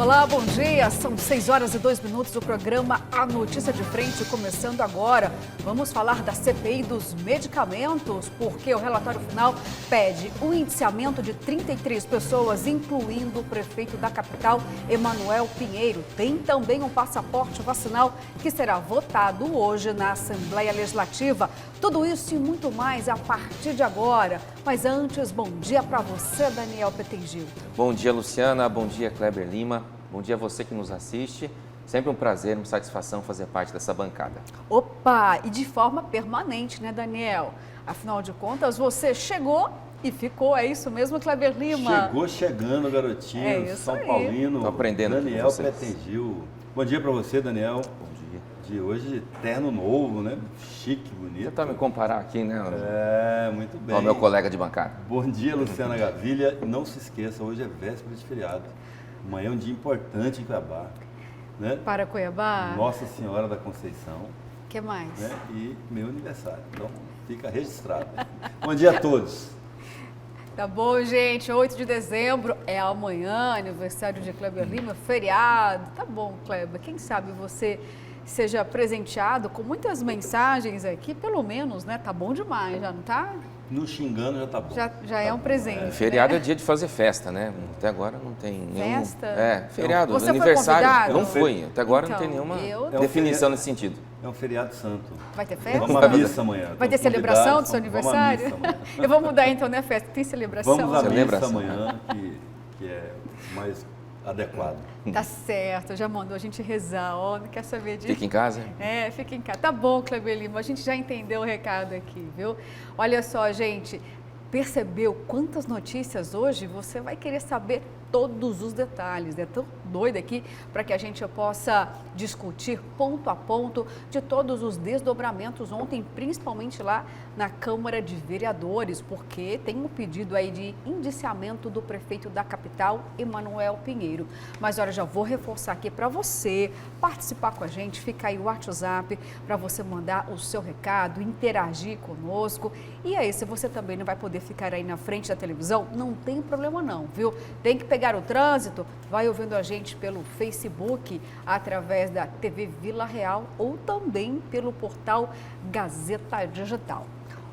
Olá, bom dia. São 6 horas e 2 minutos. O programa A Notícia de Frente começando agora. Vamos falar da CPI dos medicamentos, porque o relatório final pede o indiciamento de 33 pessoas, incluindo o prefeito da capital, Emanuel Pinheiro. Tem também um passaporte vacinal que será votado hoje na Assembleia Legislativa. Tudo isso e muito mais a partir de agora. Mas antes, bom dia para você, Daniel Petengil. Bom dia, Luciana. Bom dia, Kleber Lima. Bom dia a você que nos assiste. Sempre um prazer, uma satisfação fazer parte dessa bancada. Opa! E de forma permanente, né, Daniel? Afinal de contas, você chegou e ficou. É isso mesmo, Kleber Lima? Chegou chegando, garotinho. É isso São aí. Paulino. Tô aprendendo Daniel Petengil. Bom dia para você, Daniel. Bom dia. De hoje, terno novo, né? Chique, bonito. Tentar me comparar aqui, né? É, muito bem. Ao meu colega de bancada. Bom dia, Luciana Gavilha. Não se esqueça, hoje é véspera de feriado. Amanhã é um dia importante em Cuiabá. Né? Para Cuiabá? Nossa Senhora da Conceição. O que mais? Né? E meu aniversário. Então, fica registrado. Bom dia a todos. Tá bom, gente. 8 de dezembro é amanhã, aniversário de Kleber Lima, feriado. Tá bom, Kleber. Quem sabe você seja presenteado com muitas mensagens aqui, pelo menos, né? Tá bom demais, já não tá? No xingando já tá bom. Já é um presente. Feriado né? é dia de fazer festa, né? Até agora não tem nenhum... Festa? Feriado, Você aniversário. foi convidado? Não foi. Até agora Então, não tem nenhuma eu- definição nesse sentido. É um feriado santo. Vai ter festa? Vamos à missa amanhã. Vai ter Estamos celebração do convidados, seu vamos à aniversário? missa amanhã. Eu vou mudar então, né, festa? Tem celebração? Vamos à missa Celebração. amanhã, que é mais adequado. Tá certo, já mandou a gente rezar, ó, não quer saber disso. Fica em casa. É, fica em casa. Tá bom, Kleber Lima, a gente já entendeu o recado aqui, viu? Olha só, gente, percebeu quantas notícias hoje? Você vai querer saber todos os detalhes. É tão doido aqui para que a gente possa discutir ponto a ponto de todos os desdobramentos ontem, principalmente lá na Câmara de Vereadores, porque tem um pedido aí de indiciamento do prefeito da capital, Emanuel Pinheiro. Mas olha, já vou reforçar aqui para você participar com a gente, fica aí o WhatsApp para você mandar o seu recado, interagir conosco. E aí, se você também não vai poder ficar aí na frente da televisão, não tem problema não, viu? Tem que pegar o trânsito, vai ouvindo a gente pelo Facebook, através da TV Vila Real ou também pelo portal Gazeta Digital.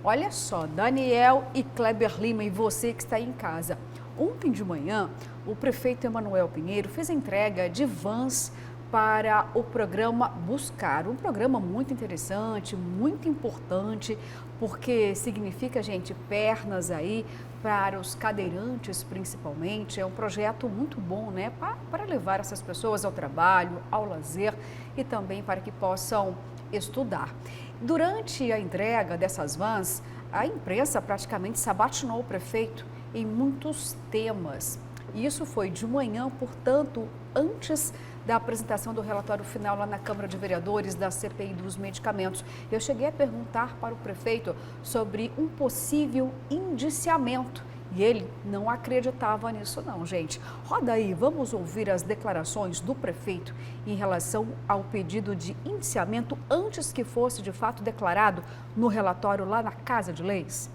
Olha só, Daniel e Kleber Lima e você que está aí em casa. Ontem de manhã, o prefeito Emanuel Pinheiro fez a entrega de vans para o programa Buscar. Um programa muito interessante, muito importante, porque significa, gente, pernas aí para os cadeirantes principalmente. É um projeto muito bom, né, para levar essas pessoas ao trabalho, ao lazer e também para que possam estudar. Durante a entrega dessas vans, a imprensa praticamente sabatinou o prefeito em muitos temas. Isso foi de manhã, portanto, antes da apresentação do relatório final lá na Câmara de Vereadores da CPI dos medicamentos. Eu cheguei a perguntar para o prefeito sobre um possível indiciamento. E ele não acreditava nisso não, gente. Roda aí, vamos ouvir as declarações do prefeito em relação ao pedido de indiciamento antes que fosse de fato declarado no relatório lá na Casa de Leis.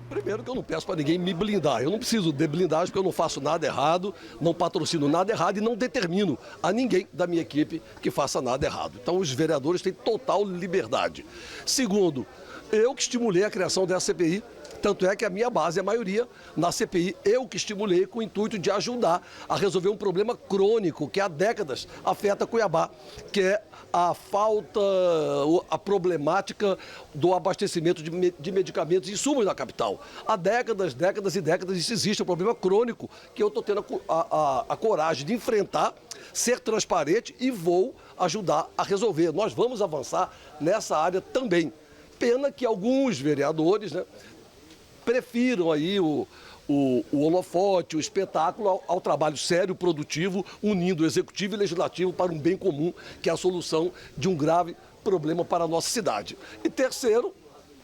Primeiro que eu não peço para ninguém me blindar. Eu não preciso de blindagem porque eu não faço nada errado, não patrocino nada errado e não determino a ninguém da minha equipe que faça nada errado. Então os vereadores têm total liberdade. Segundo, eu que estimulei a criação dessa CPI. Tanto é que a minha base, a maioria, na CPI, eu que estimulei com o intuito de ajudar a resolver um problema crônico que há décadas afeta Cuiabá, que é a falta, a problemática do abastecimento de medicamentos e insumos na capital. Há décadas e décadas isso existe, é um problema crônico que eu estou tendo a coragem de enfrentar, ser transparente e vou ajudar a resolver. Nós vamos avançar nessa área também. Pena que alguns vereadores, né, prefiram aí o holofote, o espetáculo ao trabalho sério, produtivo, unindo o executivo e o legislativo para um bem comum, que é a solução de um grave problema para a nossa cidade. E terceiro,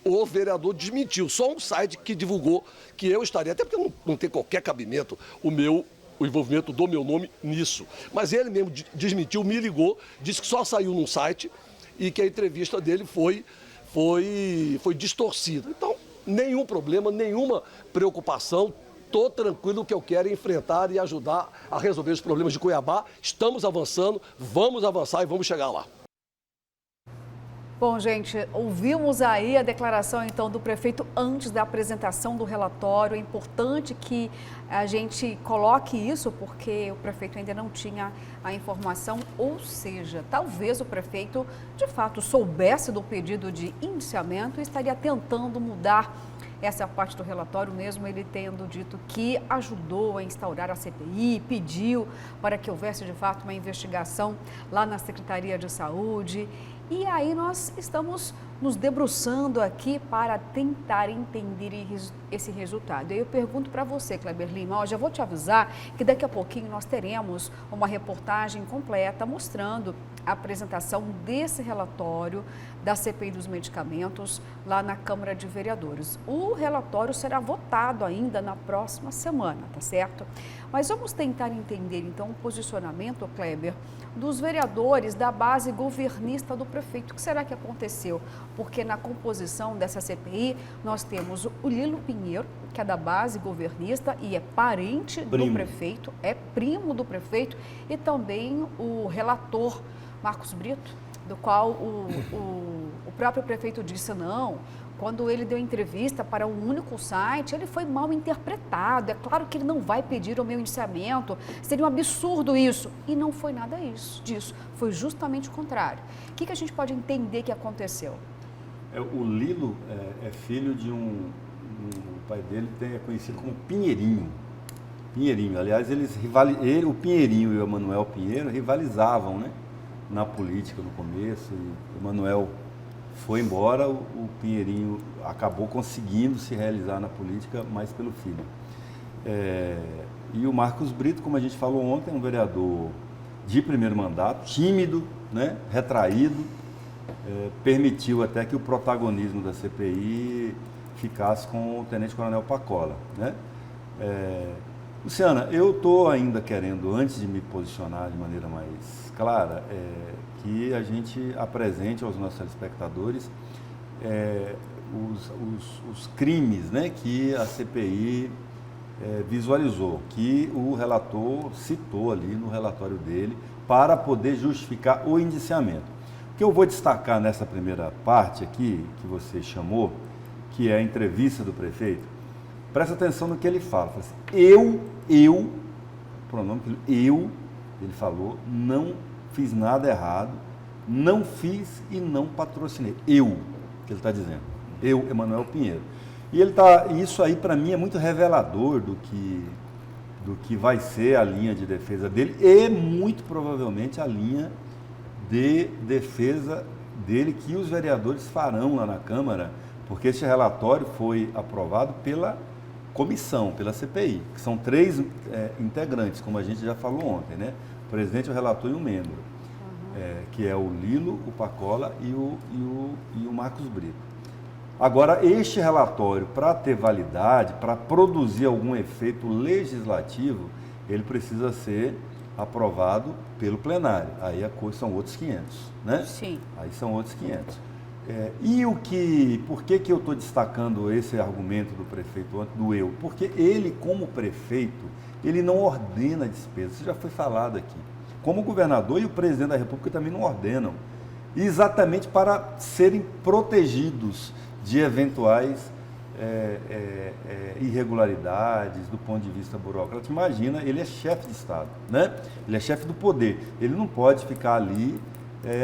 o vereador desmentiu, só um site que divulgou que eu estaria, até porque não tem qualquer cabimento o envolvimento do meu nome nisso. Mas ele mesmo desmentiu, me ligou, disse que só saiu num site e que a entrevista dele foi distorcida. Então, nenhum problema, nenhuma preocupação, estou tranquilo que eu quero enfrentar e ajudar a resolver os problemas de Cuiabá. Estamos avançando, vamos avançar e vamos chegar lá. Bom, gente, ouvimos aí a declaração, então, do prefeito antes da apresentação do relatório. É importante que a gente coloque isso, porque o prefeito ainda não tinha a informação, ou seja, talvez o prefeito, de fato, soubesse do pedido de indiciamento e estaria tentando mudar essa parte do relatório, mesmo ele tendo dito que ajudou a instaurar a CPI, pediu para que houvesse, de fato, uma investigação lá na Secretaria de Saúde. E aí nós estamos nos debruçando aqui para tentar entender esse resultado. E eu pergunto para você, Kleber Lima, ó, já vou te avisar que daqui a pouquinho nós teremos uma reportagem completa mostrando a apresentação desse relatório da CPI dos medicamentos lá na Câmara de Vereadores. O relatório será votado ainda na próxima semana, tá certo? Mas vamos tentar entender então o posicionamento, Kleber, dos vereadores da base governista do prefeito. O que será que aconteceu? Porque na composição dessa CPI nós temos o Lilo Pinheiro, que é da base governista e é parente do prefeito, é primo do prefeito, e também o relator Marcos Brito, do qual o próprio prefeito disse não. Quando ele deu entrevista para um único site, ele foi mal interpretado. É claro que ele não vai pedir o meu indiciamento, seria um absurdo isso. E não foi nada disso, foi justamente o contrário. O que a gente pode entender que aconteceu? O Lilo é filho de o pai dele é conhecido como Pinheirinho. Pinheirinho, aliás, o Pinheirinho e o Emanuel Pinheiro rivalizavam, né, na política no começo, e o Emanuel foi embora, o Pinheirinho acabou conseguindo se realizar na política, mais pelo filho. E o Marcos Brito, como a gente falou ontem, é um vereador de primeiro mandato, tímido, né, retraído, permitiu até que o protagonismo da CPI ficasse com o Tenente Coronel Pacola, né? Luciana, eu estou ainda querendo, antes de me posicionar de maneira mais clara, que a gente apresente aos nossos telespectadores os crimes, né, que a CPI visualizou, que o relator citou ali no relatório dele, para poder justificar o indiciamento. O que eu vou destacar nessa primeira parte aqui, que você chamou, que é a entrevista do prefeito, presta atenção no que ele fala. Fala assim, pronome ele falou, não fiz nada errado, não fiz e não patrocinei. Que ele está dizendo. Eu, Emanuel Pinheiro. E isso aí para mim é muito revelador do que vai ser a linha de defesa dele e muito provavelmente a linha de defesa dele que os vereadores farão lá na Câmara, porque este relatório foi aprovado pela comissão, pela CPI, que são 3 integrantes, como a gente já falou ontem, né? O presidente, o relator e um membro, que é o Lilo, o Pacola e o Marcos Brito. Agora, este relatório, para ter validade, para produzir algum efeito legislativo, ele precisa ser aprovado pelo plenário. Aí são outros 500, né? Sim. Aí são outros 500. Por que eu estou destacando esse argumento do prefeito, Porque ele, como prefeito, ele não ordena despesas, isso já foi falado aqui. Como o governador e o presidente da República também não ordenam, exatamente para serem protegidos de eventuais irregularidades do ponto de vista burocrático. Imagina, ele é chefe de Estado, né? Ele é chefe do poder, ele não pode ficar ali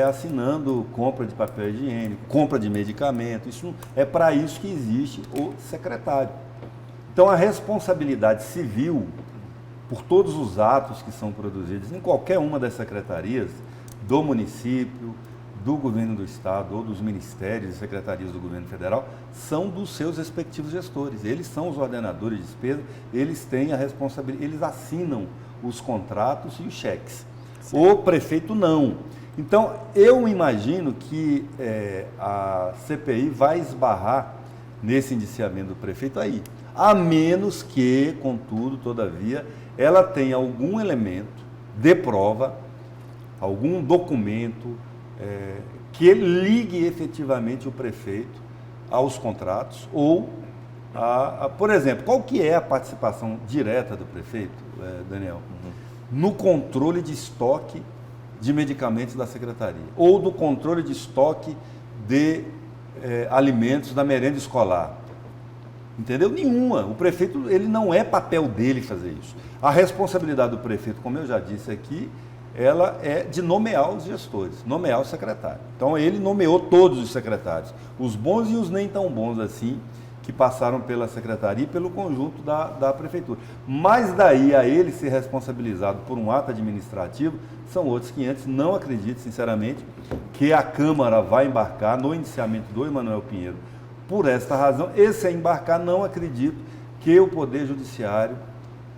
assinando compra de papel higiênico, compra de medicamento. É para isso que existe o secretário. Então, a responsabilidade civil por todos os atos que são produzidos em qualquer uma das secretarias do município, do governo do estado ou dos ministérios e secretarias do governo federal são dos seus respectivos gestores. Eles são os ordenadores de despesa, eles têm a responsabilidade, eles assinam os contratos e os cheques. Certo. O prefeito não. Então, eu imagino que a CPI vai esbarrar nesse indiciamento do prefeito aí, a menos que, contudo, todavia, ela tenha algum elemento de prova, algum documento que ligue efetivamente o prefeito aos contratos ou Por exemplo, qual que é a participação direta do prefeito, Daniel, no controle de estoque de medicamentos da secretaria? Ou do controle de estoque de alimentos da merenda escolar? Entendeu? Nenhuma. O prefeito, ele não é papel dele fazer isso. A responsabilidade do prefeito, como eu já disse aqui, ela é de nomear os gestores, nomear o secretário. Então, ele nomeou todos os secretários, os bons e os nem tão bons assim, que passaram pela secretaria e pelo conjunto da prefeitura. Mas daí a ele ser responsabilizado por um ato administrativo, são outros 500. Não acredito, sinceramente, que a Câmara vai embarcar no indiciamento do Emanuel Pinheiro por esta razão. E se embarcar, não acredito que o Poder Judiciário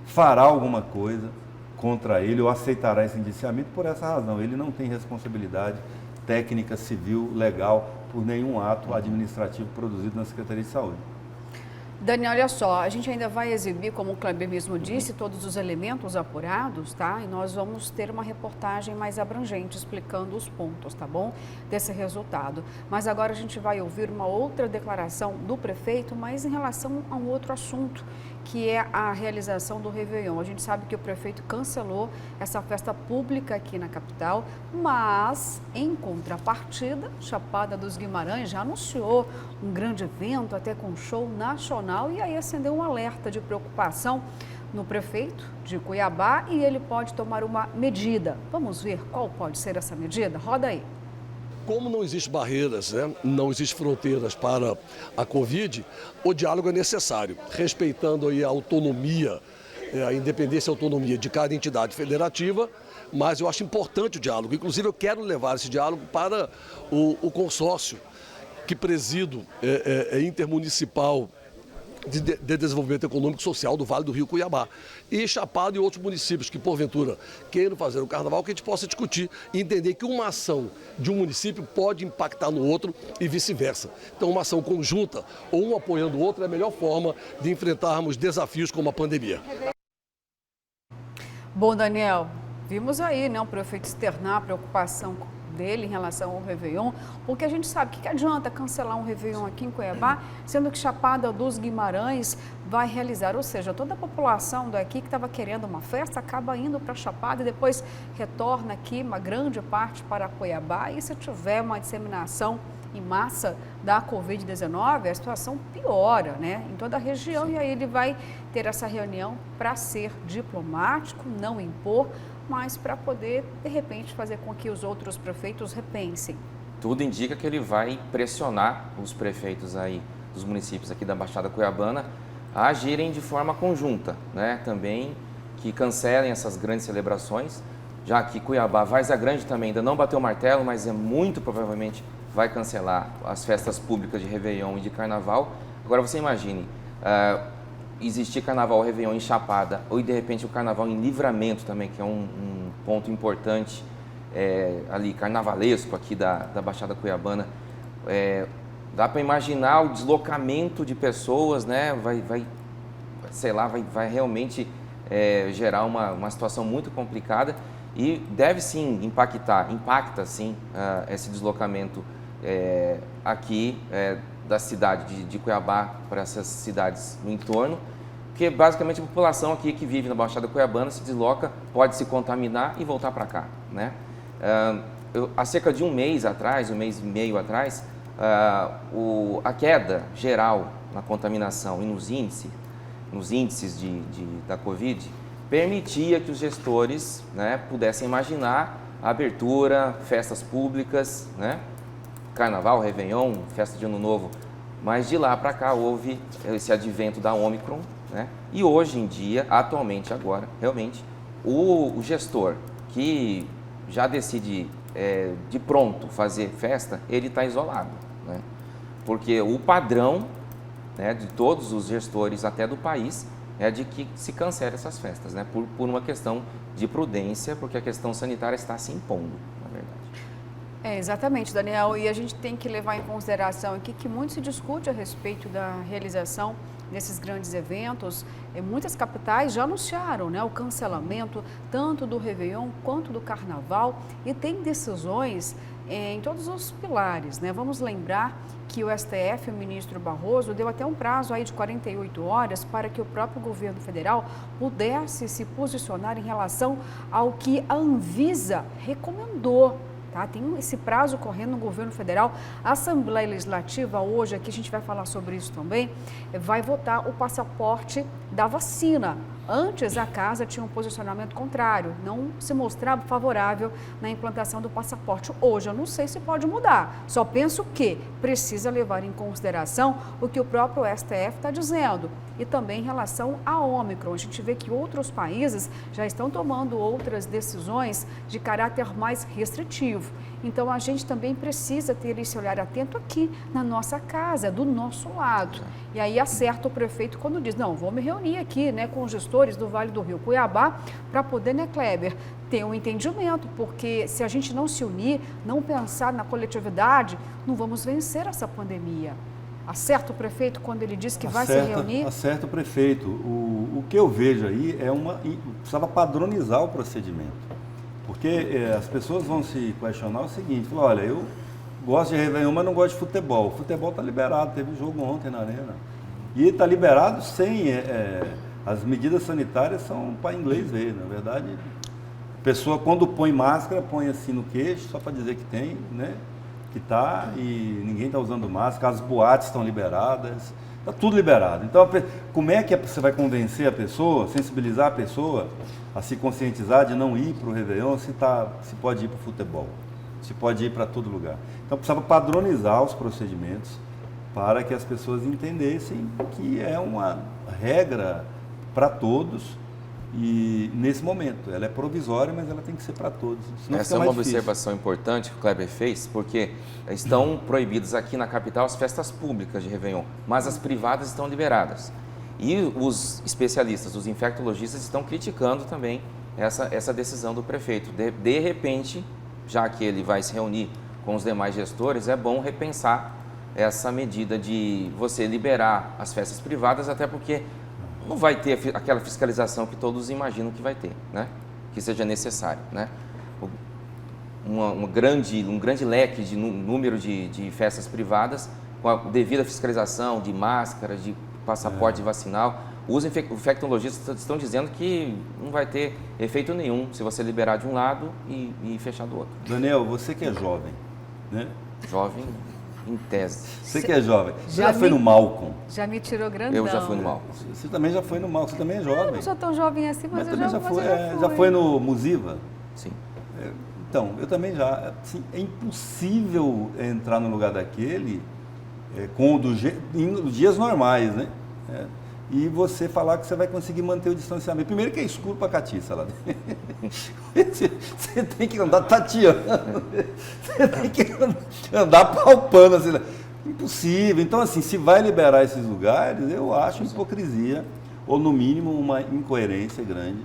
fará alguma coisa contra ele ou aceitará esse indiciamento por essa razão. Ele não tem responsabilidade técnica, civil, legal por nenhum ato administrativo produzido na Secretaria de Saúde. Daniel, olha só, a gente ainda vai exibir, como o Kleber mesmo disse, todos os elementos apurados, tá? E nós vamos ter uma reportagem mais abrangente explicando os pontos, tá bom? Desse resultado. Mas agora a gente vai ouvir uma outra declaração do prefeito, mas em relação a um outro assunto, que é a realização do Réveillon. A gente sabe que o prefeito cancelou essa festa pública aqui na capital, mas, em contrapartida, Chapada dos Guimarães já anunciou um grande evento, até com show nacional, e aí acendeu um alerta de preocupação no prefeito de Cuiabá e ele pode tomar uma medida. Vamos ver qual pode ser essa medida? Roda aí. Como não existem barreiras, não existem fronteiras para a Covid, o diálogo é necessário, respeitando aí a autonomia, a independência e a autonomia de cada entidade federativa, mas eu acho importante o diálogo. Inclusive, eu quero levar esse diálogo para o consórcio que presido intermunicipal de desenvolvimento econômico e social do Vale do Rio Cuiabá. E Chapada e outros municípios que, porventura, queiram fazer o carnaval, que a gente possa discutir e entender que uma ação de um município pode impactar no outro e vice-versa. Então, uma ação conjunta ou um apoiando o outro é a melhor forma de enfrentarmos desafios como a pandemia. Bom, Daniel, vimos aí, né, o prefeito externar a preocupação dele em relação ao Réveillon, porque a gente sabe que adianta cancelar um Réveillon aqui em Cuiabá, sendo que Chapada dos Guimarães vai realizar, ou seja, toda a população daqui que estava querendo uma festa acaba indo para Chapada e depois retorna aqui uma grande parte para Cuiabá, e se tiver uma disseminação em massa da Covid-19, a situação piora, né, em toda a região. E aí ele vai ter essa reunião para ser diplomático, não impor, mas para poder, de repente, fazer com que os outros prefeitos repensem. Tudo indica que ele vai pressionar os prefeitos aí dos municípios aqui da Baixada Cuiabana a agirem de forma conjunta, né? Também que cancelem essas grandes celebrações, já que Cuiabá, Várzea Grande também ainda não bateu o martelo, mas muito provavelmente vai cancelar as festas públicas de Réveillon e de Carnaval. Agora você imagine, existir Carnaval ou Réveillon em Chapada, ou de repente o Carnaval em Livramento também, que é um ponto importante ali, carnavalesco aqui da Baixada Cuiabana. Dá para imaginar o deslocamento de pessoas, né? Vai realmente gerar uma situação muito complicada e deve sim impacta sim esse deslocamento aqui da cidade de Cuiabá para essas cidades no entorno, porque basicamente a população aqui que vive na Baixada Cuiabana se desloca, pode se contaminar e voltar para cá, né? Há cerca de um mês e meio atrás, a queda geral na contaminação e nos índices da Covid permitia que os gestores, né, pudessem imaginar a abertura, festas públicas, né? Carnaval, Réveillon, festa de Ano Novo, mas de lá para cá houve esse advento da Omicron, né? E hoje em dia, atualmente agora, realmente, o gestor que já decide de pronto fazer festa, ele está isolado, né? Porque o padrão, né, de todos os gestores até do país é de que se cancele essas festas, né? Por uma questão de prudência, porque a questão sanitária está se impondo, na verdade. Exatamente, Daniel, e a gente tem que levar em consideração aqui que muito se discute a respeito da realização nesses grandes eventos, muitas capitais já anunciaram, né, o cancelamento tanto do Réveillon quanto do Carnaval e tem decisões em todos os pilares, né? Vamos lembrar que o STF, o ministro Barroso, deu até um prazo aí de 48 horas para que o próprio governo federal pudesse se posicionar em relação ao que a Anvisa recomendou. Tá? Tem esse prazo correndo no governo federal. A Assembleia Legislativa, hoje, aqui a gente vai falar sobre isso também, vai votar o passaporte da vacina. Antes, a casa tinha um posicionamento contrário, não se mostrava favorável na implantação do passaporte. Hoje, eu não sei se pode mudar, só penso que precisa levar em consideração o que o próprio STF está dizendo. E também em relação à Ômicron, a gente vê que outros países já estão tomando outras decisões de caráter mais restritivo. Então, a gente também precisa ter esse olhar atento aqui na nossa casa, do nosso lado. E aí acerta o prefeito quando diz, não, vou me reunir aqui, né, com os gestores do Vale do Rio Cuiabá para poder, né, Kleber, ter um entendimento, porque se a gente não se unir, não pensar na coletividade, não vamos vencer essa pandemia. Acerta o prefeito quando ele diz que vai se reunir? Acerta o prefeito. O que eu vejo aí é precisava padronizar o procedimento. Porque as pessoas vão se questionar o seguinte, falar, olha, eu gosto de Réveillon, mas não gosto de futebol. O futebol está liberado, teve jogo ontem na Arena. E está liberado sem... as medidas sanitárias são para inglês ver, na verdade. A pessoa, quando põe máscara, põe assim no queixo, só para dizer que tem, né? Que está, e ninguém está usando máscara, as boates estão liberadas, está tudo liberado. Então, como é que você vai convencer a pessoa, sensibilizar a pessoa a se conscientizar de não ir para o Réveillon se pode ir para o futebol, se pode ir para todo lugar? Então, precisava padronizar os procedimentos para que as pessoas entendessem que é uma regra para todos. E nesse momento, ela é provisória, mas ela tem que ser para todos. Essa é uma observação importante que o Kleber fez, porque estão proibidas aqui na capital as festas públicas de Réveillon, mas as privadas estão liberadas. E os especialistas, os infectologistas, estão criticando também essa decisão do prefeito. De repente, já que ele vai se reunir com os demais gestores, é bom repensar essa medida de você liberar as festas privadas, até porque não vai ter aquela fiscalização que todos imaginam que vai ter, né? Que seja necessário, né? Um grande leque de número de festas privadas, com a devida fiscalização de máscaras, de passaporte vacinal. Os infectologistas estão dizendo que não vai ter efeito nenhum se você liberar de um lado e fechar do outro. Daniel, você que é jovem, né? Jovem, em tese. Você que é jovem. Você já foi no Malcom? Já me tirou grandão. Eu já fui no Malcom. Você também já foi no Malcom, você também é jovem. Eu não sou tão jovem assim, mas eu também já fui. Já foi no Musiva? Sim. Então, eu também já. Assim, é impossível entrar no lugar daquele em dias normais, né? E você falar que você vai conseguir manter o distanciamento. Primeiro que é escuro pra catiça lá dentro. Você tem que andar tateando. Você tem que andar palpando. Assim, impossível. Então, assim, se vai liberar esses lugares, eu acho hipocrisia, ou no mínimo uma incoerência grande.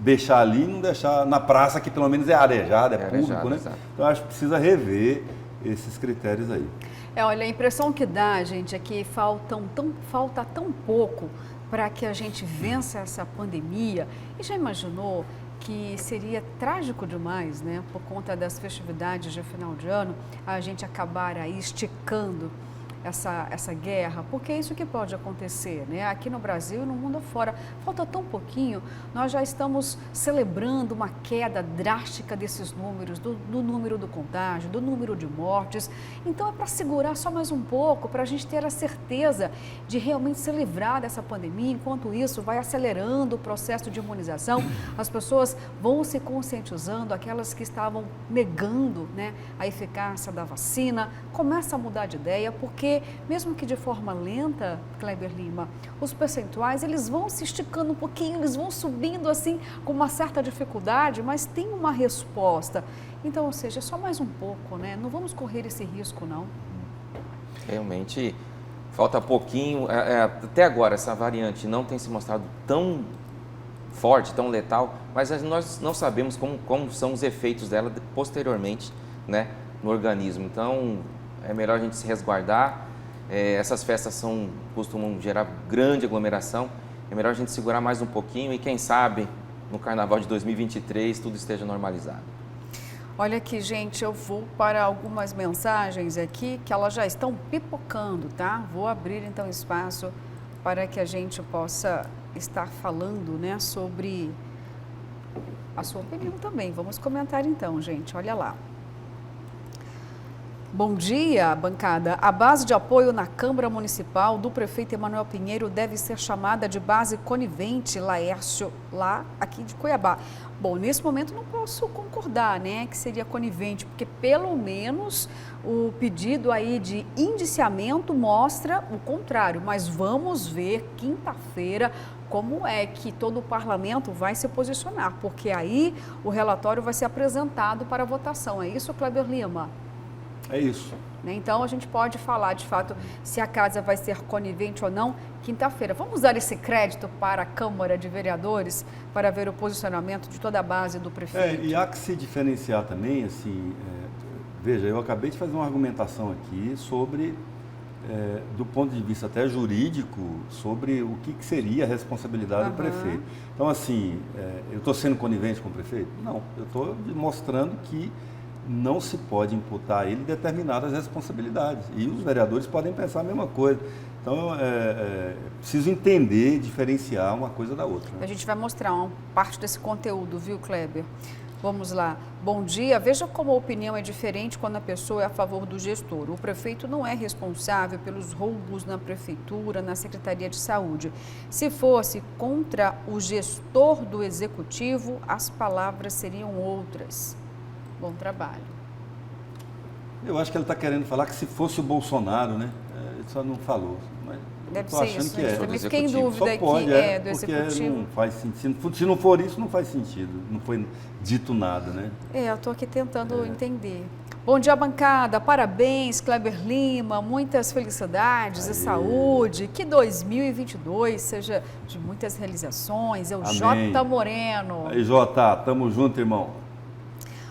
Deixar ali e não deixar na praça, que pelo menos é arejada, é público, né? Exato. Então, acho que precisa rever esses critérios aí. Olha, a impressão que dá, gente, é que falta tão pouco para que a gente vença essa pandemia. E já imaginou que seria trágico demais, né? Por conta das festividades de final de ano, a gente acabar aí esticando essa guerra, porque é isso que pode acontecer, né? Aqui no Brasil e no mundo afora. Falta tão pouquinho, nós já estamos celebrando uma queda drástica desses números, do número do contágio, do número de mortes. Então é para segurar só mais um pouco, para a gente ter a certeza de realmente se livrar dessa pandemia. Enquanto isso, vai acelerando o processo de imunização, as pessoas vão se conscientizando, aquelas que estavam negando, né, a eficácia da vacina, começa a mudar de ideia, porque mesmo que de forma lenta, Kleber Lima, os percentuais eles vão se esticando um pouquinho, eles vão subindo assim com uma certa dificuldade, mas tem uma resposta. Então, ou seja, é só mais um pouco, né? Não vamos correr esse risco, não. Realmente, falta pouquinho. Até agora, essa variante não tem se mostrado tão forte, tão letal, mas nós não sabemos como são os efeitos dela posteriormente, né, no organismo. Então, é melhor a gente se resguardar. essas festas costumam gerar grande aglomeração. É melhor a gente segurar mais um pouquinho e quem sabe no Carnaval de 2023 tudo esteja normalizado. Olha aqui, gente, eu vou para algumas mensagens aqui que elas já estão pipocando, tá? Vou abrir então espaço para que a gente possa estar falando, né, sobre a sua opinião também. Vamos comentar então, gente, olha lá. Bom dia, bancada. A base de apoio na Câmara Municipal do prefeito Emanuel Pinheiro deve ser chamada de base conivente, Laércio, lá aqui de Cuiabá. Bom, nesse momento não posso concordar, né, que seria conivente, porque pelo menos o pedido aí de indiciamento mostra o contrário, mas vamos ver quinta-feira como é que todo o parlamento vai se posicionar, porque aí o relatório vai ser apresentado para votação. É isso, Kleber Lima? É isso. Então, a gente pode falar, de fato, se a casa vai ser conivente ou não, quinta-feira. Vamos dar esse crédito para a Câmara de Vereadores para ver o posicionamento de toda a base do prefeito. E há que se diferenciar também, assim, veja, eu acabei de fazer uma argumentação aqui sobre, do ponto de vista até jurídico, sobre o que seria a responsabilidade do prefeito. Então, assim, eu estou sendo conivente com o prefeito? Não, eu estou mostrando que não se pode imputar a ele determinadas responsabilidades. E os vereadores podem pensar a mesma coisa. Então, preciso entender, diferenciar uma coisa da outra. Né? A gente vai mostrar uma parte desse conteúdo, viu, Kleber? Vamos lá. Bom dia. Veja como a opinião é diferente quando a pessoa é a favor do gestor. O prefeito não é responsável pelos roubos na prefeitura, na Secretaria de Saúde. Se fosse contra o gestor do executivo, as palavras seriam outras. Bom trabalho. Eu acho que ele está querendo falar que se fosse o Bolsonaro, né? Ele só não falou. Mas deve ser isso. Que Também fiquei em dúvida só pode, do porque executivo. não faz sentido. Se não for isso, não faz sentido. Não foi dito nada, né? Eu estou aqui tentando entender. Bom dia, bancada. Parabéns, Kleber Lima. Muitas felicidades e saúde. Que 2022 seja de muitas realizações. É o Jota Moreno. Aí, Jota, tamo junto, irmão.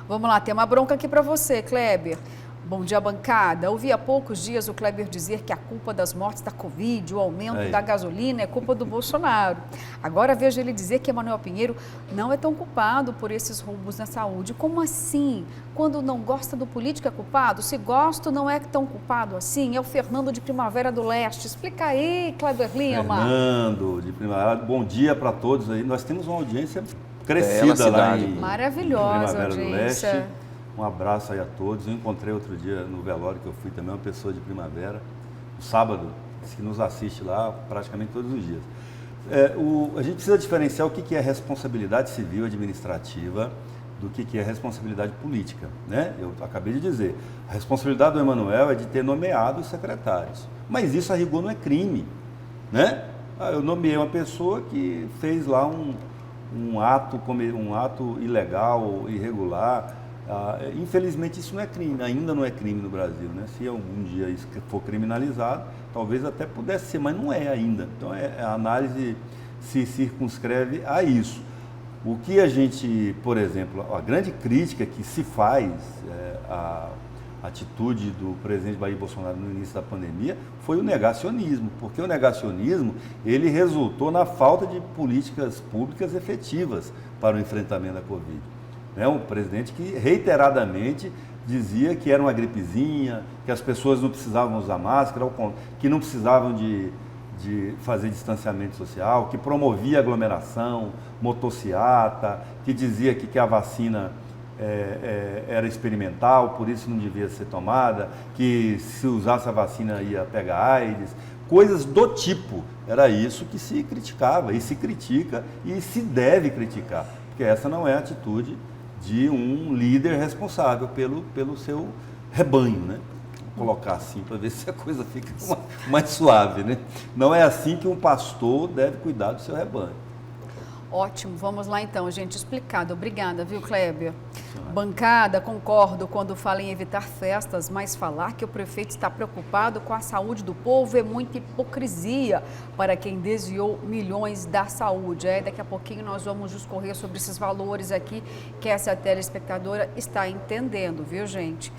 Vamos lá, tem uma bronca aqui para você, Kleber. Bom dia, bancada. Ouvi há poucos dias o Kleber dizer que a culpa das mortes da Covid, o aumento da gasolina é culpa do Bolsonaro. Agora vejo ele dizer que Emanuel Pinheiro não é tão culpado por esses roubos na saúde. Como assim? Quando não gosta do político é culpado? Se gosta, não é tão culpado assim? É o Fernando de Primavera do Leste. Explica aí, Kleber Lima. Fernando de Primavera, bom dia para todos aí. Nós temos uma audiência crescida lá em maravilhosa Primavera do audiência. Leste. Um abraço aí a todos. Eu encontrei outro dia no velório que eu fui também, uma pessoa de Primavera, no sábado, que nos assiste lá praticamente todos os dias. A gente precisa diferenciar o que é responsabilidade civil administrativa do que é responsabilidade política, né? Eu acabei de dizer, a responsabilidade do Emanuel é de ter nomeado os secretários, mas isso a rigor não é crime, né? Eu nomeei uma pessoa que fez lá um ato ilegal, irregular. Infelizmente isso não é crime, ainda não é crime no Brasil, né? Se algum dia isso for criminalizado, talvez até pudesse ser, mas não é ainda. Então a análise se circunscreve a isso. O que a gente, por exemplo, a grande crítica que se faz à atitude do presidente Jair Bolsonaro no início da pandemia foi o negacionismo, porque o negacionismo ele resultou na falta de políticas públicas efetivas para o enfrentamento da Covid. Um presidente que reiteradamente dizia que era uma gripezinha, que as pessoas não precisavam usar máscara, que não precisavam de fazer distanciamento social, que promovia aglomeração, motociata, que dizia que a vacina era experimental, por isso não devia ser tomada, que se usasse a vacina ia pegar AIDS, coisas do tipo. Era isso que se criticava e se critica e se deve criticar, porque essa não é a atitude de um líder responsável pelo seu rebanho, né? Vou colocar assim para ver se a coisa fica mais suave, né? Não é assim que um pastor deve cuidar do seu rebanho. Ótimo, vamos lá então, gente, explicado. Obrigada, viu, Kleber? Bancada, concordo quando fala em evitar festas, mas falar que o prefeito está preocupado com a saúde do povo é muita hipocrisia para quem desviou milhões da saúde. Daqui a pouquinho nós vamos discorrer sobre esses valores aqui que essa telespectadora está entendendo, viu, gente?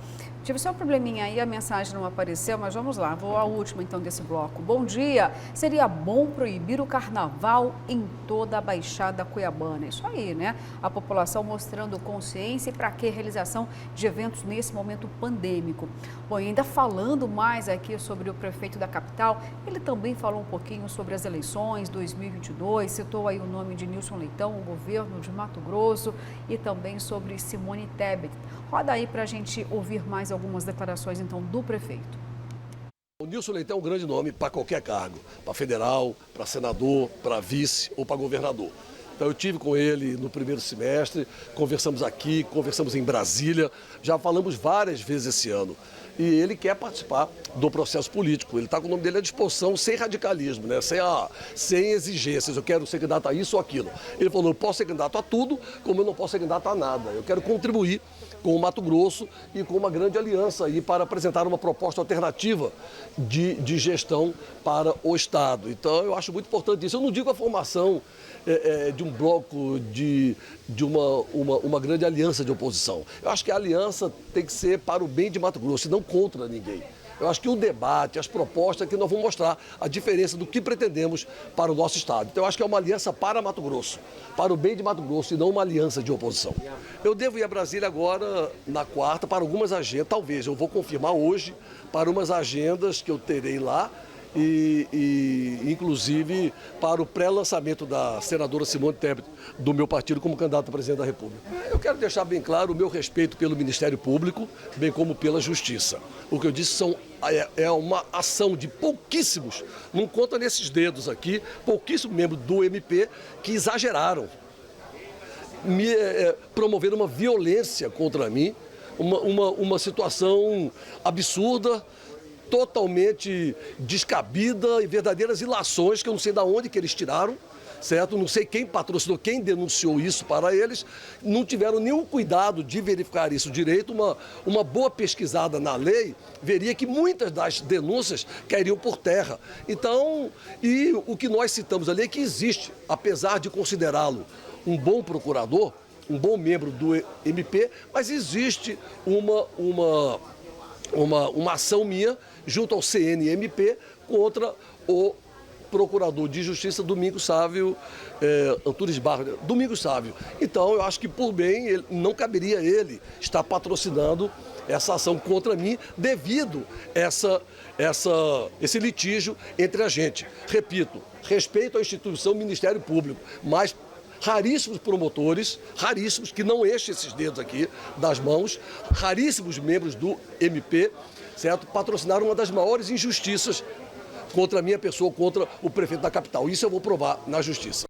Tive só um probleminha aí, a mensagem não apareceu, mas vamos lá, vou à última então desse bloco. Bom dia, seria bom proibir o carnaval em toda a Baixada Cuiabana. Isso aí, né? A população mostrando consciência e para que realização de eventos nesse momento pandêmico. Bom, e ainda falando mais aqui sobre o prefeito da capital, ele também falou um pouquinho sobre as eleições 2022, citou aí o nome de Nilson Leitão, o governo de Mato Grosso e também sobre Simone Tebet. Roda aí para a gente ouvir mais algumas declarações, então, do prefeito. O Nilson Leitão é um grande nome para qualquer cargo, para federal, para senador, para vice ou para governador. Então eu tive com ele no primeiro semestre, conversamos aqui, conversamos em Brasília, já falamos várias vezes esse ano. E ele quer participar do processo político. Ele está com o nome dele à disposição, sem radicalismo, né? sem exigências. Eu quero ser candidato a isso ou aquilo. Ele falou, eu posso ser candidato a tudo, como eu não posso ser candidato a nada. Eu quero contribuir com o Mato Grosso e com uma grande aliança aí para apresentar uma proposta alternativa de gestão para o Estado. Então, eu acho muito importante isso. Eu não digo a formação de um bloco, de uma grande aliança de oposição. Eu acho que a aliança tem que ser para o bem de Mato Grosso e não contra ninguém. Eu acho que o debate, as propostas que nós vamos mostrar a diferença do que pretendemos para o nosso Estado. Então, eu acho que é uma aliança para Mato Grosso, para o bem de Mato Grosso e não uma aliança de oposição. Eu devo ir a Brasília agora, na quarta, para algumas agendas, talvez, eu vou confirmar hoje, para umas agendas que eu terei lá, e inclusive para o pré-lançamento da senadora Simone Tebet do meu partido como candidata a presidente da República. Eu quero deixar bem claro o meu respeito pelo Ministério Público, bem como pela Justiça. O que eu disse é uma ação de pouquíssimos, não conta nesses dedos aqui, pouquíssimos membros do MP que exageraram, promoveram uma violência contra mim, uma situação absurda, totalmente descabida e verdadeiras ilações que eu não sei de onde que eles tiraram, certo? Não sei quem patrocinou, quem denunciou isso para eles, não tiveram nenhum cuidado de verificar isso direito. Uma boa pesquisada na lei veria que muitas das denúncias cairiam por terra. Então, e o que nós citamos ali é que existe, apesar de considerá-lo um bom procurador, um bom membro do MP, mas existe uma ação minha junto ao CNMP contra o procurador de justiça Domingos Sávio, Antunes Barros, Domingos Sávio. Então, eu acho que por bem, não caberia ele estar patrocinando essa ação contra mim devido a esse litígio entre a gente. Repito, respeito à instituição Ministério Público, mas raríssimos promotores, raríssimos, que não enchem esses dedos aqui das mãos, raríssimos membros do MP, certo? Patrocinaram uma das maiores injustiças contra a minha pessoa, contra o prefeito da capital. Isso eu vou provar na justiça.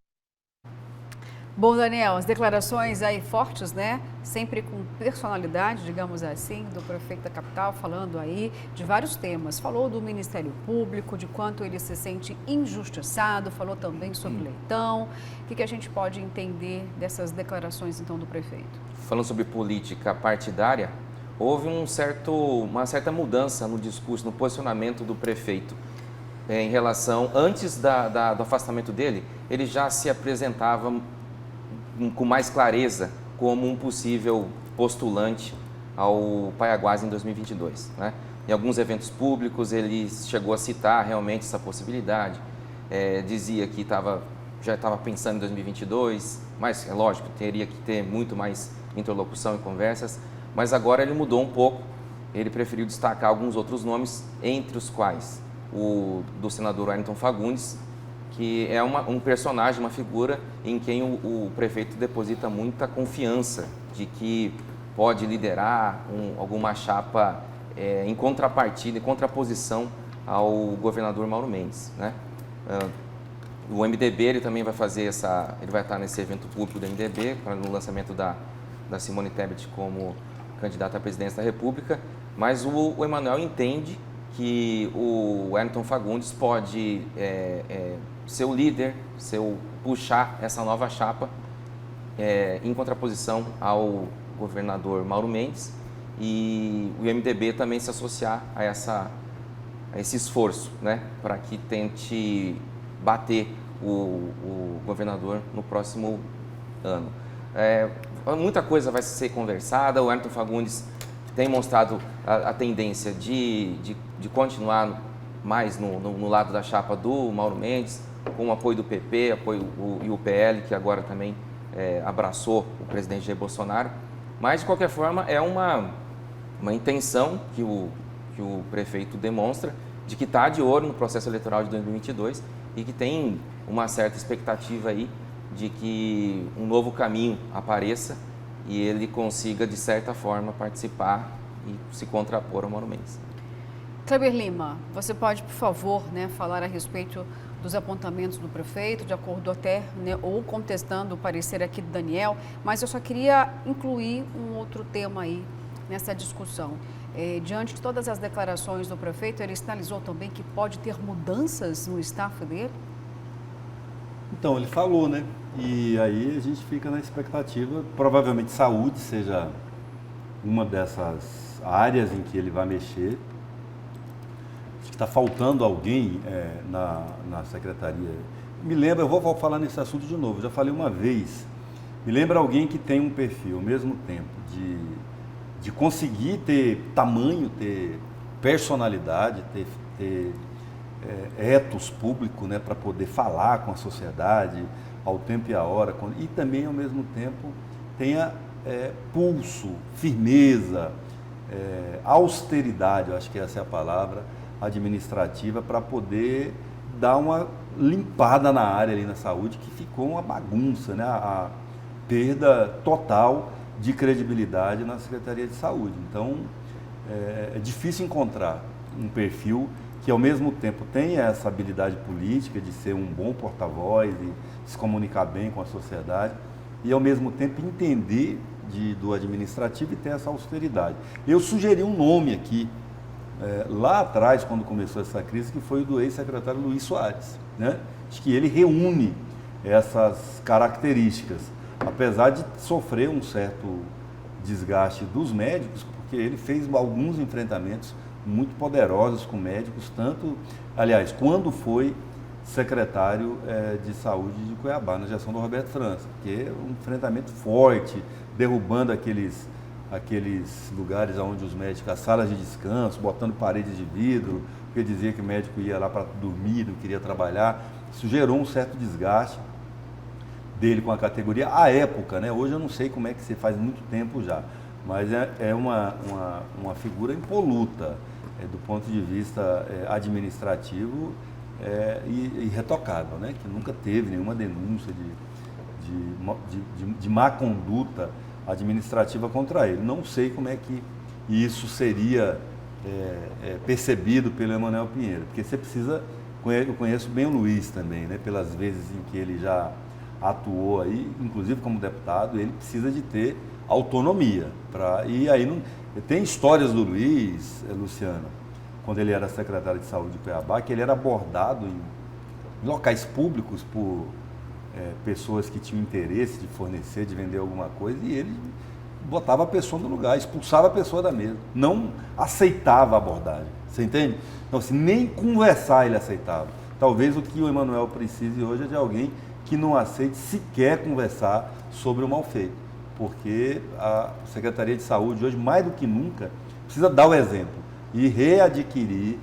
Bom, Daniel, as declarações aí fortes, né? Sempre com personalidade, digamos assim, do prefeito da capital, falando aí de vários temas. Falou do Ministério Público, de quanto ele se sente injustiçado, falou também sobre Leitão. O que a gente pode entender dessas declarações, então, do prefeito? Falando sobre política partidária, houve uma certa mudança no discurso, no posicionamento do prefeito em relação, antes do afastamento dele, ele já se apresentava com mais clareza como um possível postulante ao Paiaguás em 2022, né? Em alguns eventos públicos ele chegou a citar realmente essa possibilidade, dizia que já estava pensando em 2022, mas é lógico, teria que ter muito mais interlocução e conversas, mas agora ele mudou um pouco, ele preferiu destacar alguns outros nomes, entre os quais o do senador Wellington Fagundes, que é um personagem, uma figura em quem o prefeito deposita muita confiança de que pode liderar alguma chapa em contrapartida, em contraposição ao governador Mauro Mendes, né? O MDB ele também vai fazer ele vai estar nesse evento público do MDB, no lançamento da Simone Tebet como candidata à presidência da República, mas o Emanuel entende que o Wellington Fagundes pode ser o líder, puxar essa nova chapa em contraposição ao governador Mauro Mendes, e o MDB também se associar a esse esforço, né, para que tente bater o governador no próximo ano. Muita coisa vai ser conversada. O Wellington Fagundes tem mostrado a tendência de continuar mais no lado da chapa do Mauro Mendes, com o apoio do PP, e o PL, que agora também abraçou o presidente Jair Bolsonaro. Mas, de qualquer forma, é uma intenção que o prefeito demonstra de que está de olho no processo eleitoral de 2022 e que tem uma certa expectativa aí de que um novo caminho apareça e ele consiga, de certa forma, participar e se contrapor ao Mauro Mendes. Kleber Lima, você pode, por favor, falar a respeito dos apontamentos do prefeito, de acordo até, ou contestando o parecer aqui do Daniel, mas eu só queria incluir um outro tema aí nessa discussão. Diante de todas as declarações do prefeito, ele sinalizou também que pode ter mudanças no staff dele? Então, ele falou, né? E aí a gente fica na expectativa, provavelmente saúde seja uma dessas áreas em que ele vai mexer. Acho que está faltando alguém na secretaria. Me lembra, eu vou falar nesse assunto de novo, já falei uma vez, me lembra alguém que tem um perfil ao mesmo tempo de conseguir ter tamanho, ter personalidade, ter ethos público, né, para poder falar com a sociedade ao tempo e à hora, e também ao mesmo tempo tenha pulso, firmeza, austeridade, eu acho que essa é a palavra administrativa, para poder dar uma limpada na área ali na saúde, que ficou uma bagunça, né, a perda total de credibilidade na Secretaria de Saúde. Então, é difícil encontrar um perfil que ao mesmo tempo tenha essa habilidade política de ser um bom porta-voz e se comunicar bem com a sociedade e ao mesmo tempo entender do administrativo e ter essa austeridade. Eu sugeri um nome aqui, lá atrás, quando começou essa crise, que foi o do ex-secretário Luiz Soares, né? Acho que ele reúne essas características, apesar de sofrer um certo desgaste dos médicos, porque ele fez alguns enfrentamentos muito poderosos com médicos, aliás, quando foi secretário de saúde de Cuiabá, na gestão do Roberto França, que é um enfrentamento forte, derrubando aqueles lugares onde os médicos, as salas de descanso, botando paredes de vidro, porque dizia que o médico ia lá para dormir, não queria trabalhar. Isso gerou um certo desgaste dele com a categoria à época, né? Hoje eu não sei como é que se faz muito tempo já, mas é uma figura impoluta, do ponto de vista administrativo, irretocável, né? Que nunca teve nenhuma denúncia de má conduta administrativa contra ele. Não sei como é que isso seria percebido pelo Emanuel Pinheiro, porque você precisa, eu conheço bem o Luiz também, né? Pelas vezes em que ele já atuou aí, inclusive como deputado, ele precisa de ter autonomia. E aí tem histórias do Luiz, Luciana, quando ele era secretário de saúde de Cuiabá, que ele era abordado em locais públicos por pessoas que tinham interesse de fornecer, de vender alguma coisa, e ele botava a pessoa no lugar, expulsava a pessoa da mesa, não aceitava a abordagem, você entende? Então, assim, nem conversar ele aceitava. Talvez o que o Emanuel precise hoje é de alguém que não aceite sequer conversar sobre o mal feito, porque a Secretaria de Saúde hoje, mais do que nunca, precisa dar o exemplo e readquirir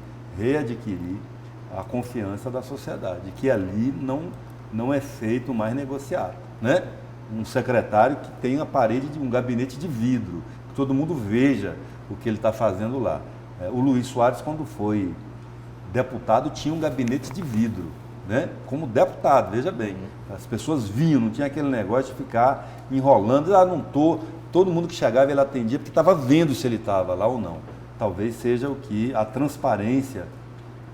a confiança da sociedade, que ali não é feito mais negociado, né? Um secretário que tem a parede de um gabinete de vidro, que todo mundo veja o que ele está fazendo lá. O Luiz Soares, quando foi deputado, tinha um gabinete de vidro, né? Como deputado, veja bem, as pessoas vinham, não tinha aquele negócio de ficar enrolando, não estou, todo mundo que chegava ele atendia porque estava vendo se ele estava lá ou não. Talvez seja a transparência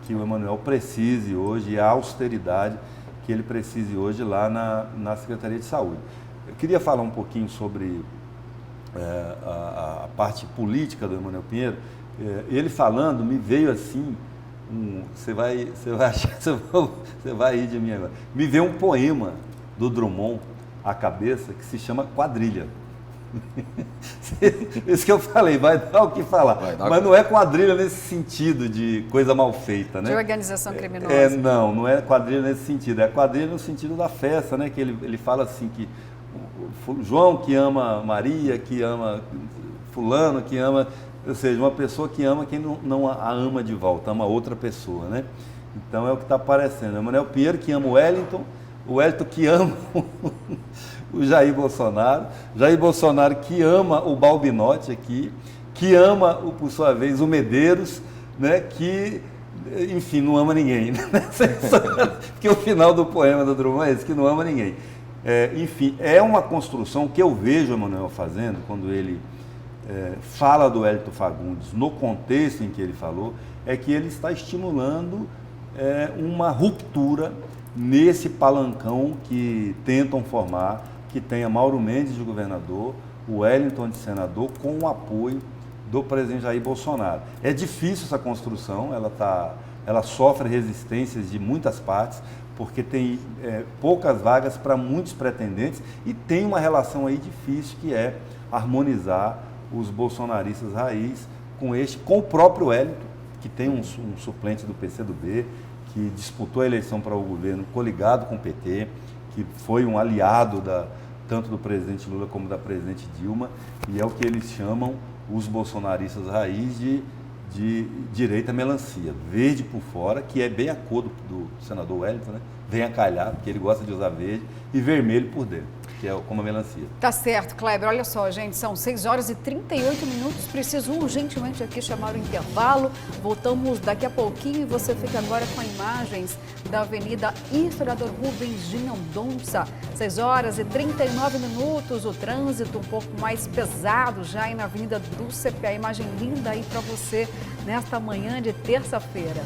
que o Emanuel precise hoje, a austeridade que ele precise hoje lá na Secretaria de Saúde. Eu queria falar um pouquinho sobre a parte política do Emanuel Pinheiro. Ele falando, me veio assim, você vai achar, você vai rir de mim agora. Me veio um poema do Drummond à cabeça que se chama Quadrilha. Isso que eu falei, vai dar o que falar. Mas não é quadrilha nesse sentido de coisa mal feita, né? De organização criminosa. Não é quadrilha nesse sentido. É quadrilha no sentido da festa, né? Que ele fala assim que João que ama Maria, que ama fulano, que ama, ou seja, uma pessoa que ama quem não a ama de volta, ama outra pessoa, né? Então é o que está aparecendo. Emanuel Pinheiro que ama o Wellington que ama o Jair Bolsonaro que ama o Balbinotti aqui, que ama, por sua vez, o Medeiros, né? Que, enfim, não ama ninguém. Né? Porque o final do poema do Drummond é esse, que não ama ninguém. Enfim, é uma construção que eu vejo o Emanuel fazendo, quando ele fala do Wellington Fagundes, no contexto em que ele falou, é que ele está estimulando uma ruptura nesse palancão que tentam formar, que tenha Mauro Mendes de governador, o Wellington de senador, com o apoio do presidente Jair Bolsonaro. É difícil essa construção, ela sofre resistências de muitas partes, porque tem poucas vagas para muitos pretendentes e tem uma relação aí difícil, que é harmonizar os bolsonaristas raiz com o próprio Wellington, que tem um suplente do PCdoB, que disputou a eleição para o governo coligado com o PT, que foi um aliado tanto do presidente Lula como da presidente Dilma, e é o que eles chamam, os bolsonaristas raiz, de direita melancia, verde por fora, que é bem a cor do senador Wellington, né? Vem a calhar, porque ele gosta de usar verde, e vermelho por dentro, que é como a melancia. Tá certo, Kleber. Olha só, gente, são 6 horas e 38 minutos. Preciso urgentemente aqui chamar o intervalo. Voltamos daqui a pouquinho e você fica agora com imagens da Avenida Historiador Rubens de Mendonça. 6 horas e 39 minutos. O trânsito um pouco mais pesado já aí na Avenida do CPA. Imagem linda aí para você nesta manhã de terça-feira.